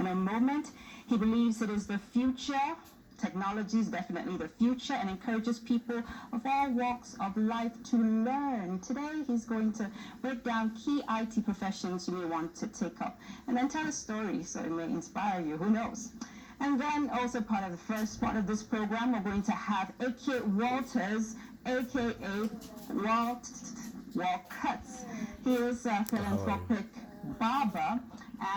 a moment. He believes it is the future. Technology is definitely the future, and encourages people of all walks of life to learn. Today, he's going to break down key IT professions you may want to take up, and then tell a story so it may inspire you. Who knows? And then also part of the first part of this program, we're going to have A.K. Walters, a.k.a. Walt Cuts. He is a philanthropic barber,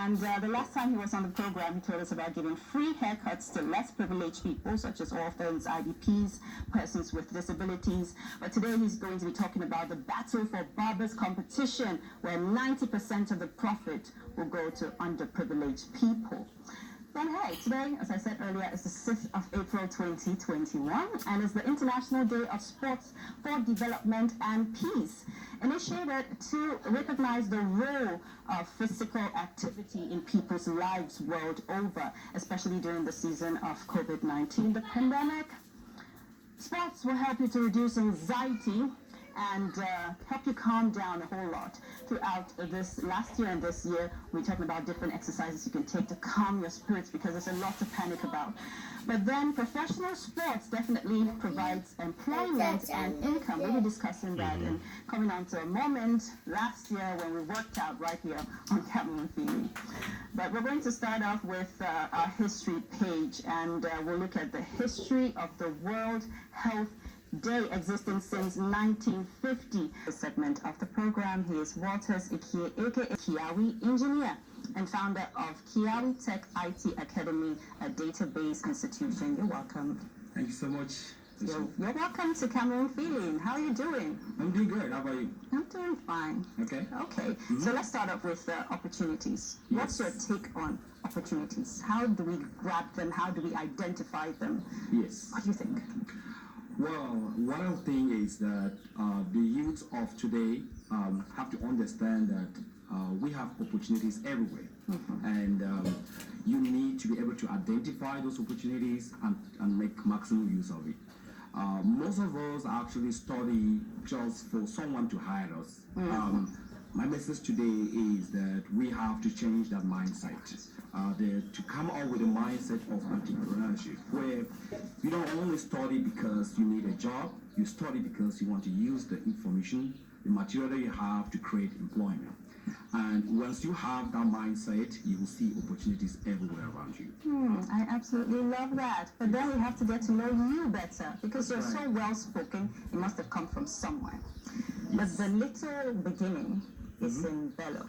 and the last time he was on the program, he told us about giving free haircuts to less privileged people, such as orphans, IDPs, persons with disabilities. But today he's going to be talking about the battle for barbers competition, where 90% of the profit will go to underprivileged people. Then hey, today, as I said earlier, is the 6th of April 2021, and it's the International Day of Sports for Development and Peace, initiated to recognize the role of physical activity in people's lives world over, especially during the season of COVID-19, the pandemic. Sports will help you to reduce anxiety and help you calm down a whole lot. Throughout this last year and this year, we're talking about different exercises you can take to calm your spirits, because there's a lot to panic about. But then professional sports definitely provides employment and income. We'll be discussing that and coming on to a moment last year when we worked out right here on Cameroon TV. But we're going to start off with our history page, and we'll look at the history of the World Health Day, existing since 1950. The segment of the program, he is Walters, aka Kiawi engineer and founder of Kiawi Tech IT Academy, a database institution. You're welcome. Thank you so much. You're welcome to Cameroon Feeling. How are you doing? I'm doing good. How about you? I'm doing fine. Okay. Okay. So let's start off with opportunities. What's your take on opportunities? How do we grab them? How do we identify them? Yes. What do you think? Well, one thing is that the youth of today have to understand that we have opportunities everywhere, and you need to be able to identify those opportunities and make maximum use of it. Most of us actually study just for someone to hire us. My message today is that we have to change that mindset. To come up with a mindset of entrepreneurship, where you don't only study because you need a job, you study because you want to use the information, the material that you have to create employment. And once you have that mindset, you will see opportunities everywhere around you. I absolutely love that. But then we have to get to know you better, because you're so well spoken. It must have come from somewhere. Yes. But the little beginning is in Bello.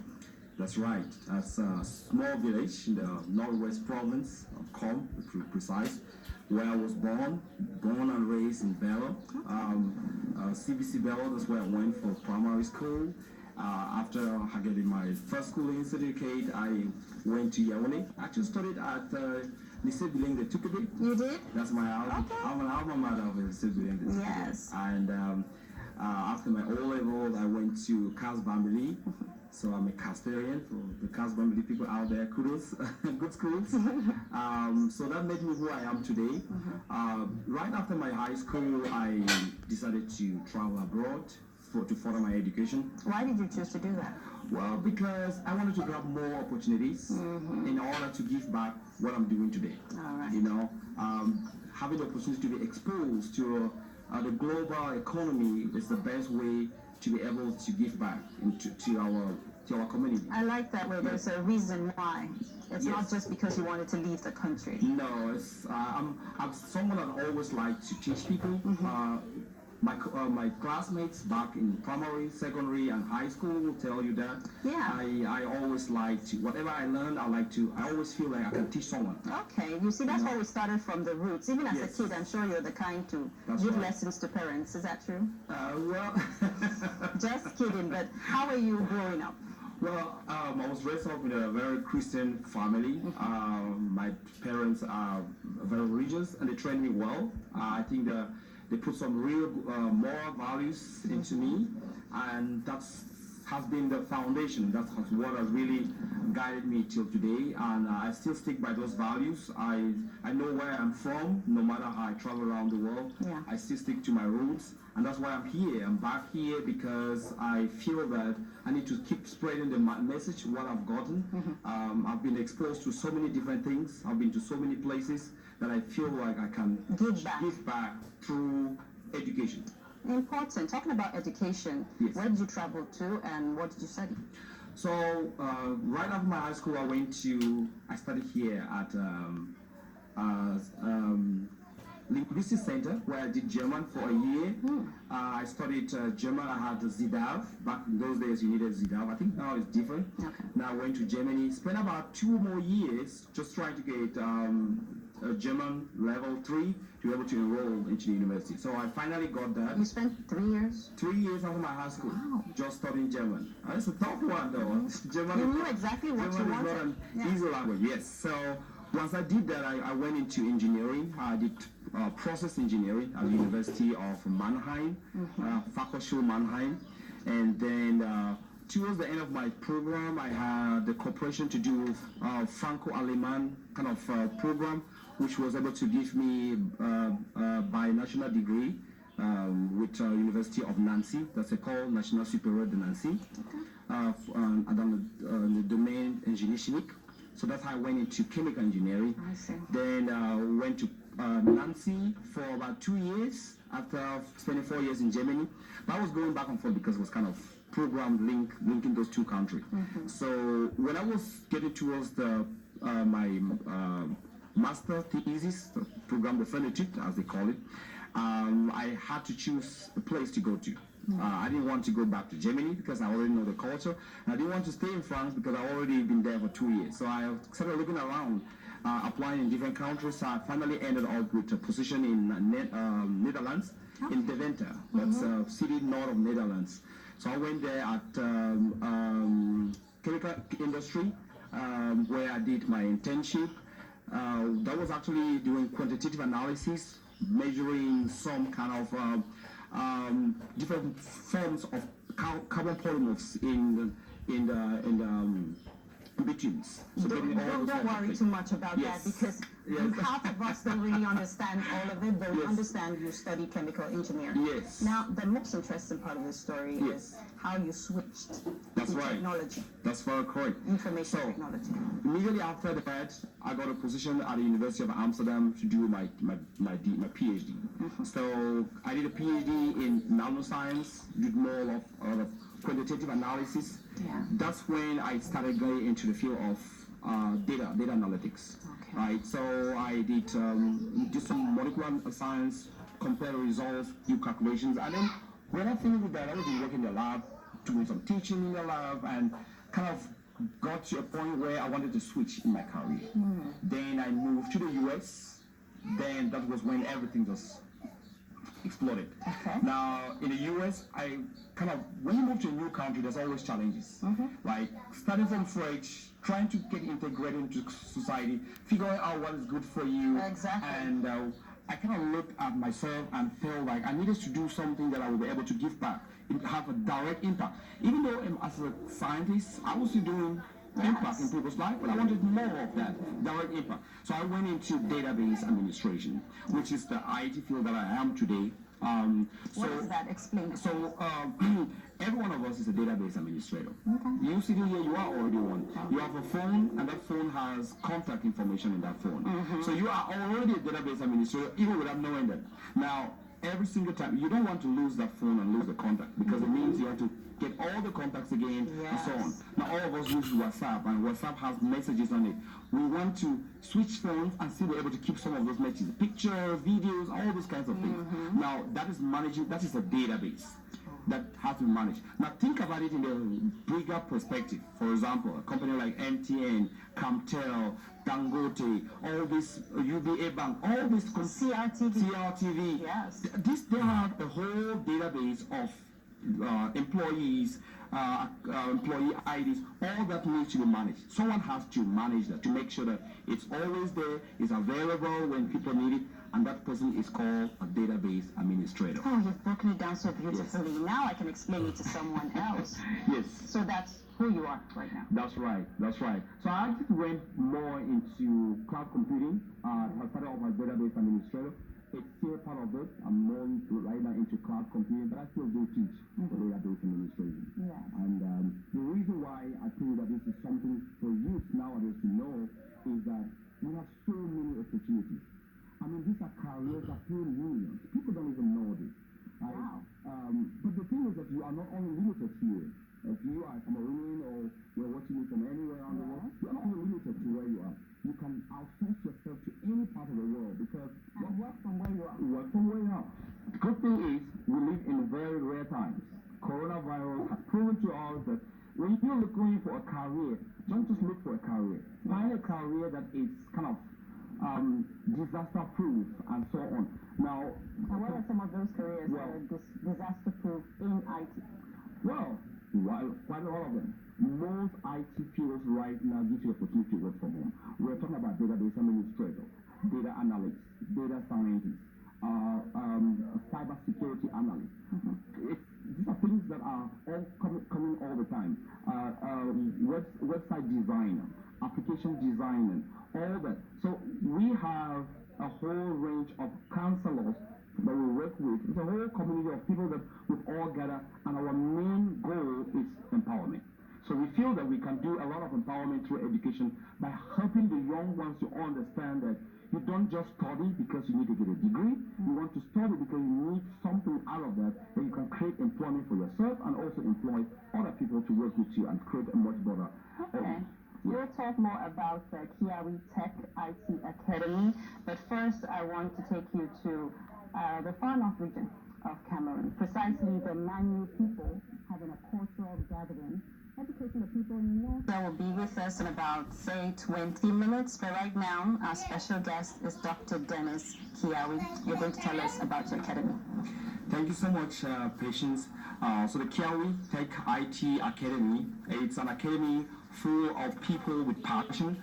That's right. That's a small village in the northwest province of Com, to be precise, where I was born and raised in Bello. CBC Bello, that's where I went for primary school. After I get my first schooling certificate, I went to Yaoundé. I actually studied at Lycée Bilingue de Tukebe. You did? That's my album. Okay. I'm an alma mater of Lycée Bilingue de Tukebe. Yes. And after my O-level, I went to Cas Bambili. So I'm a Castarian for the Cas Bambili people out there. Kudos, good schools. So that made me who I am today. Right after my high school, I decided to travel abroad to further my education. Why did you choose to do that? Well, because I wanted to grab more opportunities in order to give back what I'm doing today. All right. You know, having the opportunity to be exposed to the global economy is the best way to be able to give back to our community. I like that way. There's a reason why. It's not just because you wanted to leave the country. No, it's I'm someone that always liked to teach people. My classmates back in primary, secondary, and high school will tell you that. Yeah. I always like to, whatever I learned, I always feel like I can teach someone. Okay, you see, that's why we started from the roots. Even as a kid, I'm sure you're the kind to give lessons to parents. Is that true? Well... Just kidding, but how are you growing up? Well, I was raised up in a very Christian family. My parents are very religious, and they trained me well. I think they put some real moral values into me, and that's has been the foundation. That's what has really guided me till today, and I still stick by those values. I know where I'm from, no matter how I travel around the world. Yeah. I still stick to my roots, and that's why I'm here. I'm back here because I feel that I need to keep spreading the message, what I've gotten. I've been exposed to so many different things. I've been to so many places that I feel like I can give back through education. Important. Talking about education, Yes. where did you travel to and what did you study? So right after my high school, I studied here at Linguistic Center, where I did German for a year. I studied German. I had ZDAV. Back in those days, you needed ZDAV. I think now it's different. Okay. Now I went to Germany, spent about 2 more years just trying to get a German level 3 to be able to enroll into the university. So I finally got that. You spent 3 years? 3 years after my high school, Wow. just studying German. It's a tough one though. German You is knew exactly what German you is not wanted. an easy language, yes. So once I did that, I went into engineering. I did process engineering at the University of Mannheim, Fachhochschule Mannheim. And then towards the end of my program, I had the cooperation to do Franco-Aleman kind of program, which was able to give me a binational degree with University of Nancy. That's called National Superior de Nancy, and then the domain engineering chimique. So that's how I went into chemical engineering. I see. Then went to Nancy for about 2 years after spending 4 years in Germany. But I was going back and forth because it was kind of program linking those two countries. So when I was getting towards my master thesis, the program, the fellowship as they call it, I had to choose a place to go to. I didn't want to go back to Germany because I already know the culture. I didn't want to stay in France because I already been there for 2 years. So I started looking around, applying in different countries. So I finally ended up with a position in Netherlands, in Deventer. That's a city north of Netherlands. So I went there at chemical industry, where I did my internship. That was actually doing quantitative analysis, measuring some kind of different forms of carbon polymorphs in bitumes. So Don't worry too much about that because half of us don't really understand all of it, but we understand you study chemical engineering. Yes. Now, the most interesting part of the story is how you switched to technology. That's very correct. Information technology. Immediately after that, I got a position at the University of Amsterdam to do my PhD. So I did a PhD in nanoscience, did more of quantitative analysis. That's when I started going into the field of data analytics. Right. So I did some molecular science, compare results, do calculations, and then when I finished with that, I was working in the lab, doing some teaching in the lab, and kind of got to a point where I wanted to switch in my career. Then I moved to the US. Then that was when everything just exploded. Now in the US, I kind of, when you move to a new country, there's always challenges. Like starting from scratch, trying to get integrated into society, figuring out what is good for you. And I kind of looked at myself and felt like I needed to do something that I would be able to give back, have a direct impact. Even though as a scientist, I was still doing impact in people's life, but I wanted more of that direct impact. So I went into database administration, which is the IT field that I am today. What is that? Explain. So every one of us is a database administrator. You sitting here, you are already one. You have a phone, and that phone has contact information in that phone. So you are already a database administrator, even without knowing that. Now, every single time, you don't want to lose that phone and lose the contact, because it means you have to get all the contacts again and so on. Now, all of us use WhatsApp, and WhatsApp has messages on it. We want to switch phones and still be able to keep some of those messages, pictures, videos, all those kinds of things. Now, that is managing, that is a database that has to be managed. Now, think about it in a bigger perspective. For example, a company like MTN, Camtel, Dangote, all this UBA Bank, all this CRTV. they have a whole database of employees, employee IDs, all that needs to be managed. Someone has to manage that to make sure that it's always there, it's available when people need it, and that person is called a database administrator. Oh, you've broken it down so beautifully. Yes. Now I can explain it to someone else. Yes. So that's who you are right now. That's right. So I actually went more into cloud computing. I started off as database administrator. It's still part of it. I'm more right now into cloud computing, but I still do teach for database administration. Yes. And the reason why I think that this is something for youth nowadays to know is that we have so many opportunities. I mean, these are careers that pay millions. People don't even know this. Wow. But the thing is that you are not only limited here. If you are Cameroonian or you're watching it from anywhere around the world, you're not only limited to where you are. You can outsource yourself to any part of the world because work from where you are. Work from where you are. The good thing is we live in very rare times. Coronavirus has proven to us that when you're looking for a career, don't just look for a career. Find a career that is kind of disaster proof and so on. Now, and what are some of those careers that are disaster proof in IT? Well, quite a lot of them. Most IT fields right now give you the opportunity to work from home. We're talking about database administrator, data analyst, data scientist, cyber security analyst. These are things that are all coming all the time. Website designer, application designer, all that. So we have a whole range of counselors that we work with. It's a whole community of people that we've all gathered, and our main goal is empowerment. So we feel that we can do a lot of empowerment through education by helping the young ones to understand that you don't just study because you need to get a degree. You want to study because you need something out of that you can create employment for yourself and also employ other people to work with you and create a much better. Okay. We'll talk more about the Kiawi Tech IT Academy, but first I want to take you to the far north region of Cameroon, precisely the Manu people having a cultural gathering, educating the people in the north. That will be with us in about, say, 20 minutes, but right now our special guest is Dr. Denis Kiawi. You're going to tell us about your academy. Thank you so much, Patience. So the Kiawi Tech IT Academy, it's an academy full of people with passion,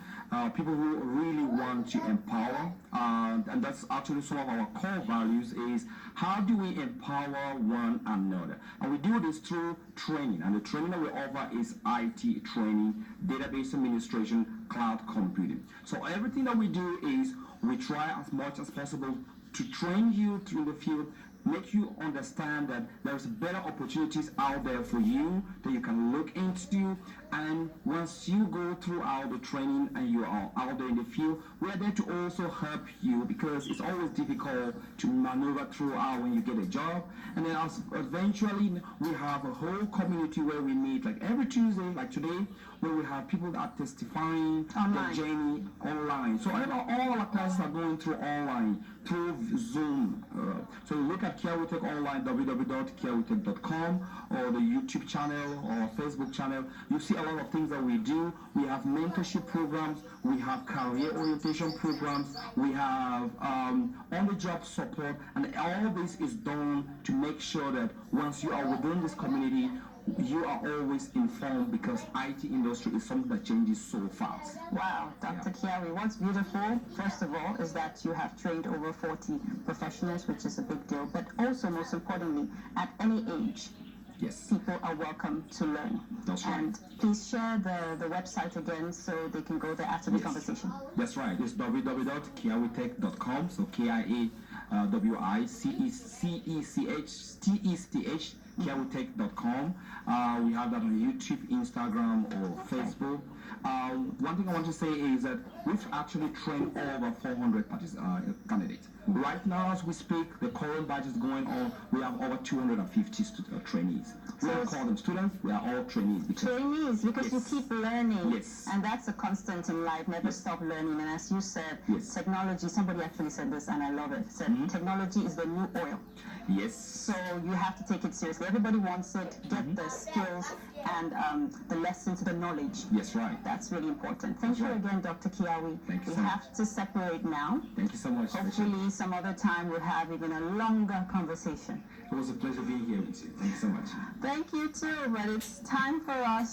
people who really want to empower, and that's actually some of our core values is how do we empower one another. And we do this through training, and the training that we offer is IT training, database administration, cloud computing. So everything that we do is we try as much as possible to train you through the field, make you understand that there's better opportunities out there for you that you can look into, and once you go throughout the training and you are out there in the field, we are there to also help you because it's always difficult to maneuver throughout when you get a job. And then eventually we have a whole community where we meet like every Tuesday, like today, where we have people that are testifying their journey online. So all our classes are going through online, through Zoom. So you look at Kiawi Tech online, www.kiawitech.com, or the YouTube channel or Facebook channel. You see a lot of things that we do. We have mentorship programs, we have career orientation programs, we have on-the-job support, and all this is done to make sure that once you are within this community, you are always informed because IT industry is something that changes so fast. Wow, Dr. Kiawi, what's beautiful, first of all, is that you have trained over 40 professionals, which is a big deal, but also, most importantly, at any age, people are welcome to learn. That's right. And please share the website again so they can go there after the conversation. That's right. It's www.kiawitech.com, so KIAWICECH kiawitech.com. We have that on YouTube, Instagram, or Facebook. One thing I want to say is that we've actually trained over 400 candidates. Right now, as we speak, the current batch is going on. We have over 250 trainees. We don't call them students, we are all trainees. Trainees, because you keep learning. Yes. And that's a constant in life, never stop learning. And as you said, technology, somebody actually said this, and I love it, said technology is the new oil. Yes. So you have to take it seriously. Everybody wants it, get the skills and the lessons, the knowledge. Yes, right. that's really important. Thank you again, Dr. Kiawi. Thank you We so much. have to separate now. Thank you so much. Hopefully some other time we'll have even a longer conversation. It was a pleasure being here with you. Thank you so much. Thank you too, but it's time for us